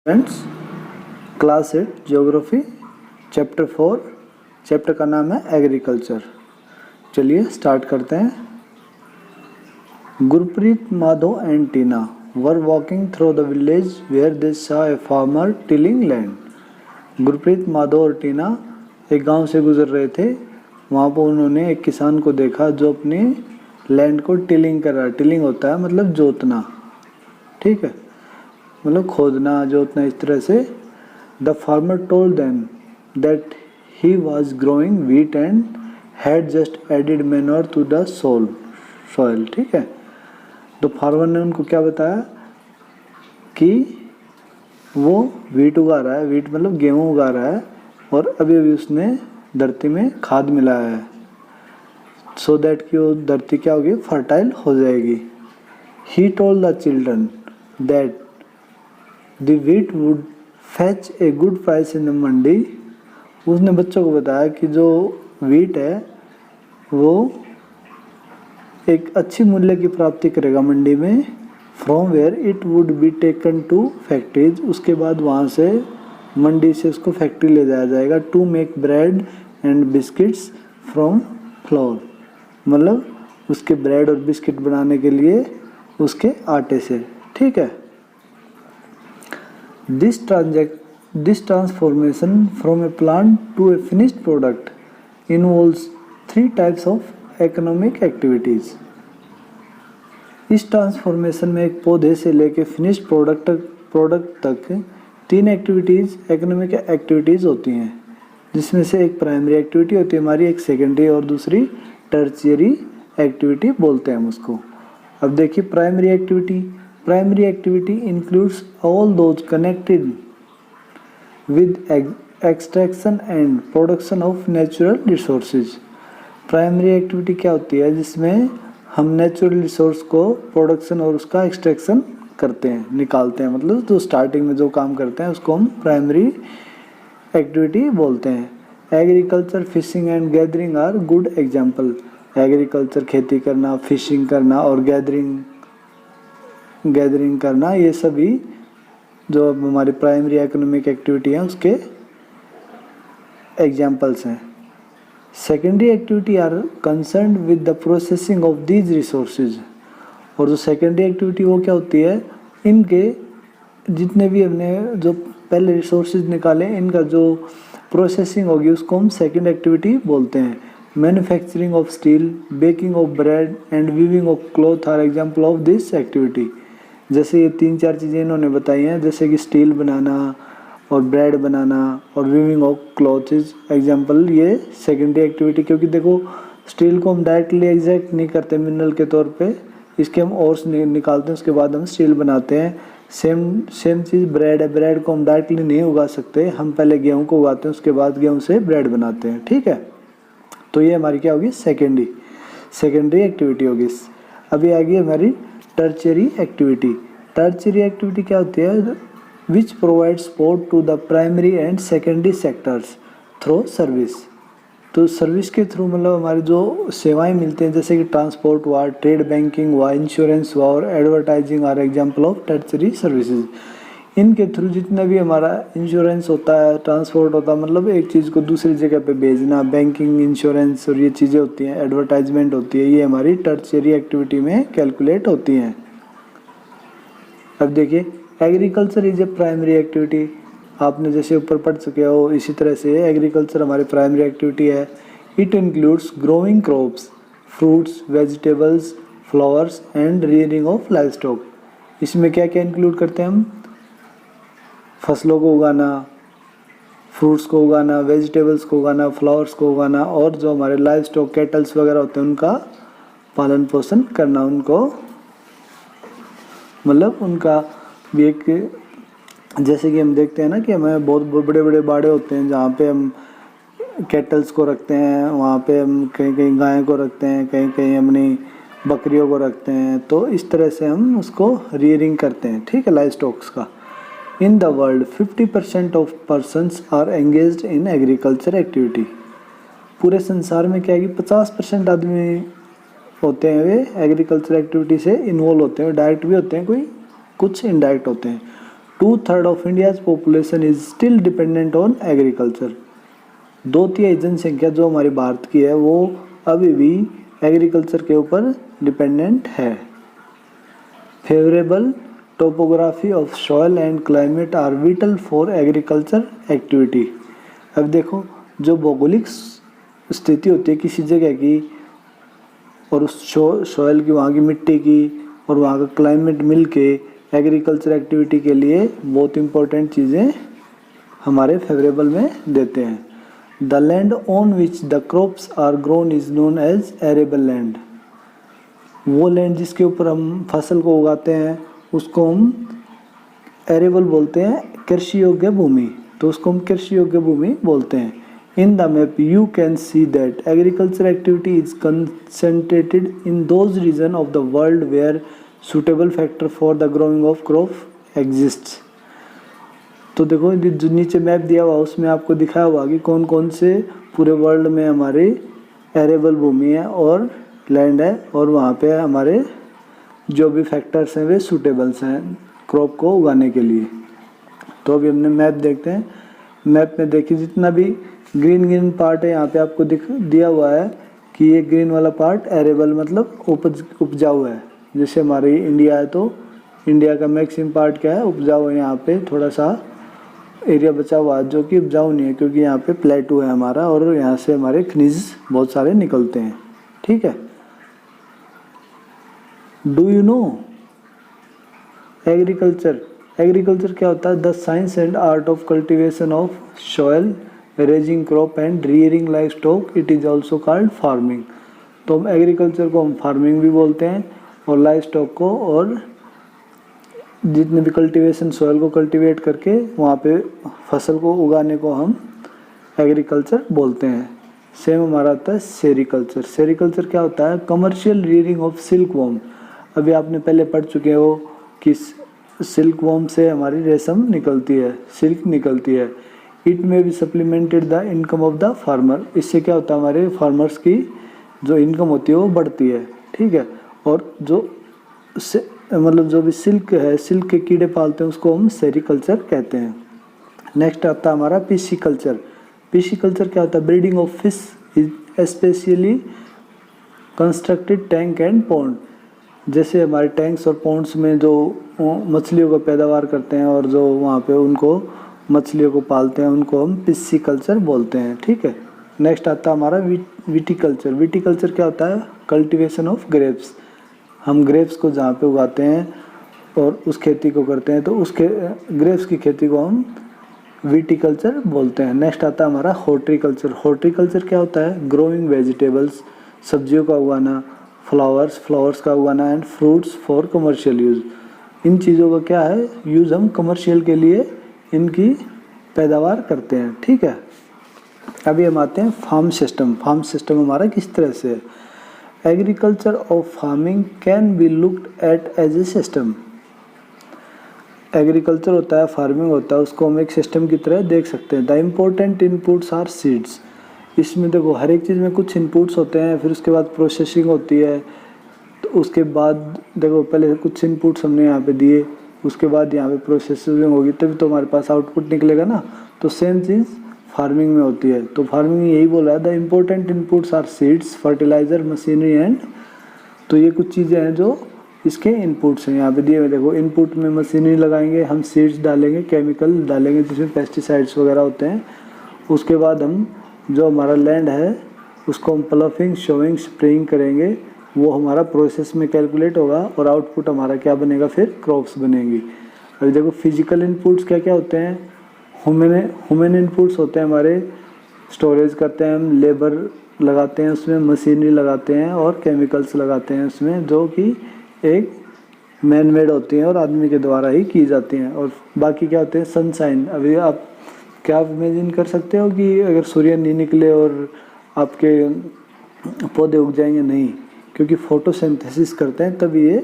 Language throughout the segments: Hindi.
Friends, class 8 geography chapter 4। Chapter का नाम है एग्रीकल्चर। चलिए स्टार्ट करते हैं। Gurpreet, Madhav and Tina were walking through the village where they saw a farmer tilling land. Gurpreet, Madhav और टीना एक गांव से गुजर रहे थे। वहाँ पर उन्होंने एक किसान को देखा जो अपनी लैंड को टिलिंग कर रहा है। टिलिंग होता है मतलब जोतना, ठीक है, मतलब खोदना, जोतना, इस तरह से। The farmer told them that he was growing wheat and had just added manure to the soil, ठीक है। तो फार्मर ने उनको क्या बताया कि वो व्हीट उगा रहा है, व्हीट मतलब गेहूँ उगा रहा है, और अभी अभी उसने धरती में खाद मिलाया है, सो दैट कि वो धरती क्या होगी, फर्टाइल हो जाएगी। He told the children that The wheat would fetch a good price in the मंडी। उसने बच्चों को बताया कि जो व्हीट है वो एक अच्छी मूल्य की प्राप्ति करेगा मंडी में। From where it would be taken to factories, उसके बाद वहाँ से मंडी से उसको फैक्ट्री ले जाया जाएगा। To make bread and biscuits from flour, मतलब उसके ब्रेड और बिस्किट बनाने के लिए उसके आटे से, ठीक है। This transformation from a plant to a finished product involves 3 types of economic activities। इस ट्रांसफॉर्मेशन में एक पौधे से लेके फिनिश्ड प्रोडक्ट तक 3 इकोनॉमिक एक्टिविटीज़ होती हैं, जिसमें से एक प्राइमरी एक्टिविटी होती है हमारी, एक सेकेंडरी और दूसरी टर्शियरी एक्टिविटी बोलते हैं हम उसको। अब देखिए primary activity includes all those connected with extraction and production of natural resources। Primary activity क्या होती है, जिसमें हम नेचुरल रिसोर्स को प्रोडक्शन और उसका एक्सट्रैक्शन करते हैं, निकालते हैं, मतलब जो स्टार्टिंग में जो काम करते हैं उसको हम प्राइमरी एक्टिविटी बोलते हैं। Agriculture, fishing and gathering are good example. Agriculture खेती करना, फिशिंग करना और गैदरिंग करना, ये सभी जो हमारी प्राइमरी इकोनॉमिक एक्टिविटी है उसके एग्जाम्पल्स हैं। Secondary activity are concerned with the processing of these resources. और जो सेकेंडरी एक्टिविटी वो क्या होती है, इनके जितने भी हमने जो पहले रिसोर्सेज निकाले, इनका जो प्रोसेसिंग होगी उसको हम सेकेंड एक्टिविटी बोलते हैं। Manufacturing of steel, baking of bread and weaving of cloth are example of this activity. जैसे ये 3-4 चीज़ें इन्होंने बताई हैं, जैसे कि स्टील बनाना और ब्रेड बनाना और weaving of cloth is example, ये सेकेंडरी एक्टिविटी। क्योंकि देखो स्टील को हम डायरेक्टली एग्जैक्ट नहीं करते मिनरल के तौर पे, इसके हम ओर्स निकालते हैं, उसके बाद हम स्टील बनाते हैं। सेम चीज़ ब्रेड है, ब्रेड को हम डायरेक्टली नहीं उगा सकते, हम पहले गेहूँ को उगाते हैं, उसके बाद गेहूँ से ब्रेड बनाते हैं, ठीक है। तो ये हमारी क्या होगी, सेकेंडरी एक्टिविटी होगी। अभी आ गई हमारी टर्शियरी एक्टिविटी। टर्शियरी एक्टिविटी क्या होती है, which provide support to the primary and secondary sectors through service. तो सर्विस के थ्रू मतलब हमारी जो सेवाएं मिलती हैं, जैसे कि ट्रांसपोर्ट हुआ, ट्रेड बैंकिंग हुआ, इंश्योरेंस हुआ और advertising are example of tertiary services. इनके थ्रू जितना भी हमारा इंश्योरेंस होता है, ट्रांसपोर्ट होता है, मतलब एक चीज़ को दूसरी जगह पे भेजना, बैंकिंग, इंश्योरेंस और ये चीज़ें होती हैं, एडवर्टाइजमेंट होती है, ये हमारी टर्शियरी एक्टिविटी में कैलकुलेट होती हैं। अब देखिए agriculture is a primary activity, आपने जैसे ऊपर पढ़ चुके हो, इसी तरह से एग्रीकल्चर हमारी प्राइमरी एक्टिविटी है। It includes growing crops, fruits, vegetables, flowers and rearing of live stock. इसमें क्या क्या इंक्लूड करते हैं हम, फसलों को उगाना, फ्रूट्स को उगाना, वेजिटेबल्स को उगाना, फ्लावर्स को उगाना, और जो हमारे लाइव स्टॉक कैटल्स वगैरह होते हैं उनका पालन पोषण करना, उनको मतलब उनका भी एक, जैसे कि हम देखते हैं ना कि हमें बहुत बड़े बड़े बाड़े होते हैं जहाँ पे हम कैटल्स को रखते हैं, वहाँ पे हम कहीं कहीं गाय को रखते हैं, कहीं कहीं अपनी बकरियों को रखते हैं, तो इस तरह से हम उसको रियरिंग करते हैं, ठीक है, लाइव स्टॉक्स का। In the world, 50% of persons are engaged in agriculture activity। पूरे संसार में क्या है कि 50% आदमी होते हैं वे एग्रीकल्चर एक्टिविटी से इन्वॉल्व होते हैं, डायरेक्ट भी होते हैं, कोई कुछ इनडायरेक्ट होते हैं। 2/3 of India's population is still dependent on agriculture. 2/3 जनसंख्या जो हमारे भारत की है वो अभी भी एग्रीकल्चर के ऊपर डिपेंडेंट है। Favourable topography of soil and climate are vital for agriculture activity. अब देखो, जो भौगोलिक स्थिति होती है किसी जगह की और उस सॉइल की, वहाँ की मिट्टी की और वहाँ का क्लाइमेट मिल के एग्रीकल्चर एक्टिविटी के लिए बहुत इंपॉर्टेंट चीज़ें हमारे फेवरेबल में देते हैं। The land on which the crops are grown is known as arable land. वो लैंड जिसके ऊपर हम फसल को उगाते हैं उसको हम एरेबल बोलते हैं, कृषि योग्य भूमि, तो उसको हम कृषि योग्य भूमि बोलते हैं। In the map you can see that agriculture activity is concentrated in those region of the world where suitable factor for the growing of crop exists. तो देखो, जो नीचे मैप दिया हुआ उसमें आपको दिखाया हुआ कि कौन कौन से पूरे वर्ल्ड में हमारे एरेबल भूमि है और लैंड है और वहाँ पे हमारे जो भी फैक्टर्स हैं वे सूटेबल्स हैं क्रॉप को उगाने के लिए। तो अभी हमने मैप देखते हैं। मैप में देखिए जितना भी ग्रीन पार्ट है यहाँ पे आपको दिया हुआ है कि ये ग्रीन वाला पार्ट एरेबल मतलब उपजाऊ है। जैसे हमारी इंडिया है तो इंडिया का मैक्सिमम पार्ट क्या है, उपजाऊ है। यहाँ पे थोड़ा सा एरिया बचा हुआ है जो कि उपजाऊ नहीं है क्योंकि यहाँ पे प्लेटू है हमारा और यहाँ से हमारे खनिज बहुत सारे निकलते हैं। ठीक है। Do you know agriculture? Agriculture क्या होता है? The science and art of cultivation of soil, raising crop and rearing live stock. It is also called farming. तो हम एग्रीकल्चर को हम फार्मिंग भी बोलते हैं और लाइव स्टॉक को, और जितने भी कल्टीवेशन सॉइल को कल्टीवेट करके वहाँ पे फसल को उगाने को हम एग्रीकल्चर बोलते हैं। सेम हमारा आता है सेरिकल्चर। सेरिकल्चर क्या होता है? Commercial rearing of silk worm. अभी आपने पहले पढ़ चुके हो कि सिल्क वॉर्म से हमारी रेशम निकलती है, सिल्क निकलती है। इट में भी supplemented the income of the farmer. इससे क्या होता है, हमारे फार्मर्स की जो इनकम होती है वो बढ़ती है। ठीक है। और जो मतलब जो भी सिल्क है, सिल्क के कीड़े पालते हैं उसको हम सेरिकल्चर कहते हैं। नेक्स्ट आता है हमारा पिशीकल्चर। पिशीकल्चर क्या होता है? Breeding of fish specially constructed tank and pond. जैसे हमारे टैंक्स और पॉन्ड्स में जो मछलियों को पैदावार करते हैं और जो वहाँ पे उनको मछलियों को पालते हैं उनको हम पिशीकल्चर बोलते हैं। ठीक है। नेक्स्ट आता है हमारा विटीकल्चर। विटीकल्चर क्या होता है? Cultivation of grapes. हम ग्रेप्स को जहाँ पे उगाते हैं और उस खेती को करते हैं तो उसके ग्रेप्स की खेती को हम विटीकल्चर बोलते हैं। नेक्स्ट आता है हमारा हॉर्टिकल्चर। हॉर्टिकल्चर क्या होता है? ग्रोइंग वेजिटेबल्स, सब्जियों का उगाना, फ्लावर्स का उगाना and fruits for commercial use. इन चीज़ों का क्या है यूज़? हम कमर्शियल के लिए इनकी पैदावार करते हैं। ठीक है। अभी हम आते हैं फार्म सिस्टम। फार्म सिस्टम हमारा किस तरह से है? Agriculture of farming can be looked at as a system. Agriculture होता है, फार्मिंग होता है, उसको हम एक सिस्टम की तरह देख सकते हैं। The important inputs are seeds. इसमें देखो हर एक चीज़ में कुछ इनपुट्स होते हैं, फिर उसके बाद प्रोसेसिंग होती है, तो उसके बाद देखो पहले कुछ इनपुट्स हमने यहाँ पे दिए, उसके बाद यहाँ पे प्रोसेसिंग होगी तभी तो हमारे पास आउटपुट निकलेगा ना। तो सेम चीज़ फार्मिंग में होती है। तो फार्मिंग में यही बोला है, the important inputs are seeds, fertiliser, machinery and. तो ये कुछ चीज़ें हैं जो इसके इनपुट्स हैं यहाँ पे दिए हुए। देखो इनपुट में मशीनरी लगाएंगे, हम सीड्स डालेंगे, केमिकल डालेंगे जिसमें पेस्टिसाइड्स वगैरह होते हैं। उसके बाद हम जो हमारा लैंड है उसको हम प्लफिंग, शोइंग, स्प्रेइंग करेंगे, वो हमारा प्रोसेस में कैलकुलेट होगा और आउटपुट हमारा क्या बनेगा? फिर क्रॉप्स बनेंगी। अभी देखो फिजिकल इनपुट्स क्या क्या होते हैं? ह्यूमन इनपुट्स होते हैं हमारे, स्टोरेज करते हैं हम, लेबर लगाते हैं उसमें, मशीनरी लगाते हैं और केमिकल्स लगाते हैं उसमें जो कि एक मैन मेड होती हैं और आदमी के द्वारा ही की जाती हैं। और बाकी क्या होते हैं? सनशाइन। अभी आप क्या इमेजिन कर सकते हो कि अगर सूर्य नहीं निकले और आपके पौधे उग जाएंगे? नहीं, क्योंकि फोटोसिंथेसिस करते हैं तभी ये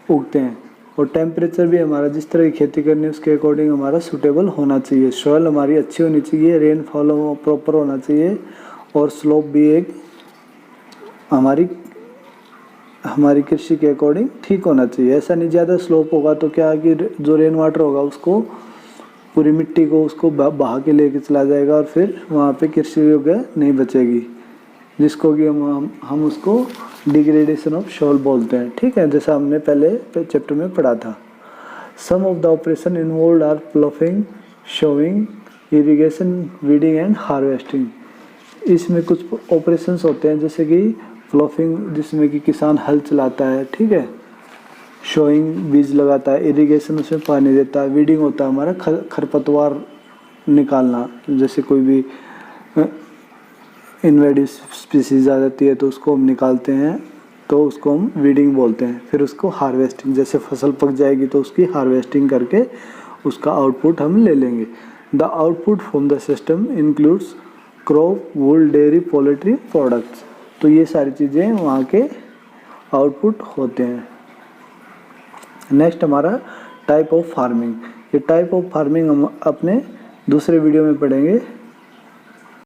उगते हैं। और टेम्परेचर भी हमारा जिस तरह की खेती करनी है उसके अकॉर्डिंग हमारा सूटेबल होना चाहिए। सॉइल हमारी अच्छी होनी चाहिए, रेनफॉल प्रॉपर होना चाहिए और स्लोप भी एक हमारी हमारी कृषि के अकॉर्डिंग ठीक होना चाहिए। ऐसा नहीं ज़्यादा स्लोप होगा तो क्या कि जो रेन वाटर होगा उसको पूरी मिट्टी को उसको बहा के लेके चला जाएगा और फिर वहाँ पे कृषि योग्य नहीं बचेगी, जिसको कि हम उसको डिग्रेडेशन ऑफ सॉइल बोलते हैं। ठीक है, जैसा हमने पहले चैप्टर में पढ़ा था। Some of the operation involve are ploughing, sowing, irrigation, weeding and harvesting. इसमें कुछ ऑपरेशंस होते हैं जैसे कि प्लॉफिंग जिसमें कि किसान हल चलाता है, ठीक है, शोइंग बीज लगाता है, इरिगेशन उसमें पानी देता है, वीडिंग होता है हमारा खरपतवार निकालना, जैसे कोई भी इनवेडिव स्पीसीज आ जाती है तो उसको हम निकालते हैं तो उसको हम वीडिंग बोलते हैं। फिर उसको हार्वेस्टिंग, जैसे फसल पक जाएगी तो उसकी हार्वेस्टिंग करके उसका आउटपुट हम ले लेंगे। The output from the system includes crop, wool, dairy, poultry products. तो ये सारी चीज़ें वहाँ के आउटपुट होते हैं। नेक्स्ट हमारा टाइप ऑफ फार्मिंग। ये टाइप ऑफ फार्मिंग हम अपने दूसरे वीडियो में पढ़ेंगे।